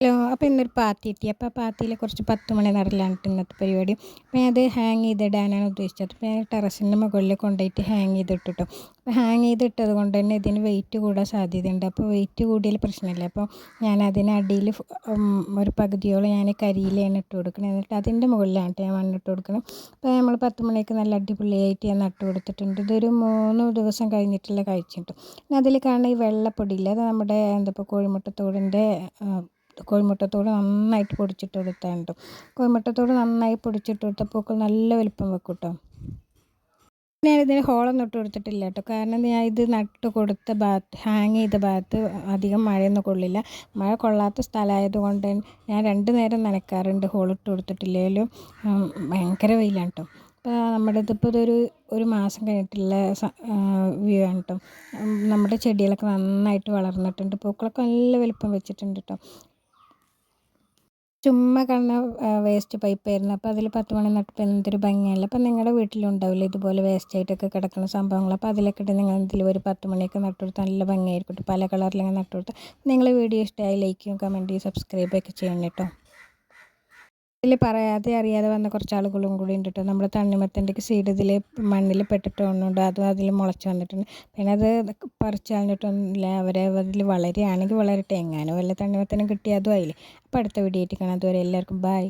Hello. അപ്പോൾ ഇന്നൊരു പാത്തി കിട്ടി. അപ്പോൾ ആ പാത്തിയിൽ കുറച്ച് 10 മണി നടലാണ് ഇന്നത്തെ പരിപാടി. അപ്പോൾ ഞാനത് ഹാങ് ചെയ്തിടാനാണ് ഉദ്ദേശിച്ചത്. അപ്പോൾ ഞാൻ ടെറസിൻ്റെ മുകളിൽ കൊണ്ടുപോയിട്ട് ഹാങ് ചെയ്തിട്ടു കേട്ടോ. അപ്പോൾ ഹാങ് ചെയ്തിട്ടത് കൊണ്ട് തന്നെ ഇതിന് വെയിറ്റ് കൂടാൻ സാധ്യതയുണ്ട്. അപ്പോൾ വെയിറ്റ് കൂടിയാൽ പ്രശ്നമില്ല. അപ്പോൾ ഞാൻ അതിനടിയിൽ ഒരു പകുതിയോളം ഞാൻ കരിയിലാണ് ഇട്ട് കൊടുക്കുന്നത്. എന്നിട്ട് അതിൻ്റെ മുകളിലാണ് ഞാൻ മണ്ണിട്ട് കൊടുക്കണം. അപ്പോൾ നമ്മൾ 10 മണിക്ക് നല്ല അടിപൊളിയായിട്ട് ഞാൻ നട്ട് കൊടുത്തിട്ടുണ്ട്. ഇതൊരു 3 ദിവസം കഴിഞ്ഞിട്ടുള്ള കഴിച്ചിട്ടു. പിന്നെ അതിൽ കാണുന്ന ഈ വെള്ളപ്പൊടിയില്ല, അത് നമ്മുടെ ഇപ്പോൾ കോഴിമുട്ടത്തോട് നന്നായിട്ട് പൊടിച്ചിട്ട് കൊടുത്താൽ കേട്ടോ. കോഴിമുട്ടത്തോട് നന്നായി പൊടിച്ചിട്ട് കൊടുത്തപ്പോൾ നല്ല വലിപ്പം വെക്കും കേട്ടോ. ഞാനിതിന് ഹോളൊന്നും ഇട്ട് കൊടുത്തിട്ടില്ല കേട്ടോ. കാരണം ഞാൻ ഇത് നട്ട് കൊടുത്ത ഭാഗത്ത്, ഹാങ് ചെയ്ത ഭാഗത്ത് അധികം മഴയൊന്നും കൊള്ളില്ല. മഴ കൊള്ളാത്ത സ്ഥലമായതുകൊണ്ട് ഞാൻ 2 നേരം നനയ്ക്കാറുണ്ട്. ഹോളിട്ട് കൊടുത്തിട്ടില്ലെങ്കിലും ഭയങ്കര വെയിലാണ് കേട്ടോ. അപ്പോൾ നമ്മുടെ ഇതിപ്പോൾ ഒരു മാസം കഴിഞ്ഞിട്ടുള്ള വ്യൂ ആണ് കേട്ടോ. നമ്മുടെ ചെടികളൊക്കെ നന്നായിട്ട് വളർന്നിട്ടുണ്ട്. പൂക്കളൊക്കെ നല്ല വലിപ്പം വെച്ചിട്ടുണ്ട് കേട്ടോ. ചുമ്മാ കാണുന്ന വേസ്റ്റ് പൈപ്പായിരുന്നു. അപ്പോൾ അതിൽ 10 മണി നട്ടപ്പോൾ എന്തൊരു ഭംഗിയല്ല. അപ്പോൾ നിങ്ങളുടെ വീട്ടിലുണ്ടാവില്ല ഇതുപോലെ വേസ്റ്റായിട്ടൊക്കെ കിടക്കുന്ന സംഭവങ്ങൾ. അപ്പോൾ അതിലൊക്കെ ഇട്ട് നിങ്ങൾ ഇതിൽ ഒരു 10 മണിയൊക്കെ നട്ടു കൊടുത്താൽ നല്ല ഭംഗിയായിരിക്കും. പല കളറിലിങ്ങനെ നട്ടു കൊടുത്താൽ നിങ്ങൾ വീഡിയോ ഇഷ്ടമായി ലൈക്ക് ചെയ്യും, കമൻറ്റ് ചെയ്യും, സബ്സ്ക്രൈബൊക്കെ ചെയ്യണം കേട്ടോ. ഇതിൽ പറയാതെ അറിയാതെ വന്ന കുറച്ച് ആളുകളും കൂടി ഉണ്ട് കേട്ടോ. നമ്മുടെ തണ്ണിമത്തൻ്റെ സീഡ് ഇതിൽ മണ്ണിൽ പെട്ടിട്ട് ഒന്നുണ്ട്, അതും അതിൽ മുളച്ച് വന്നിട്ടുണ്ട്. പിന്നെ അത് പറിച്ച് കളഞ്ഞിട്ടൊന്നുമില്ല. അതിൽ വളരുകയാണെങ്കിൽ വളരട്ടെ. എങ്ങാനും വല്ല തണ്ണിമത്തനും കിട്ടിയാൽ അതും ആയില്ലേ. അപ്പോൾ അടുത്ത വീഡിയോ ആയിട്ട് കാണാം. അതുവരെ എല്ലാവർക്കും ബൈ.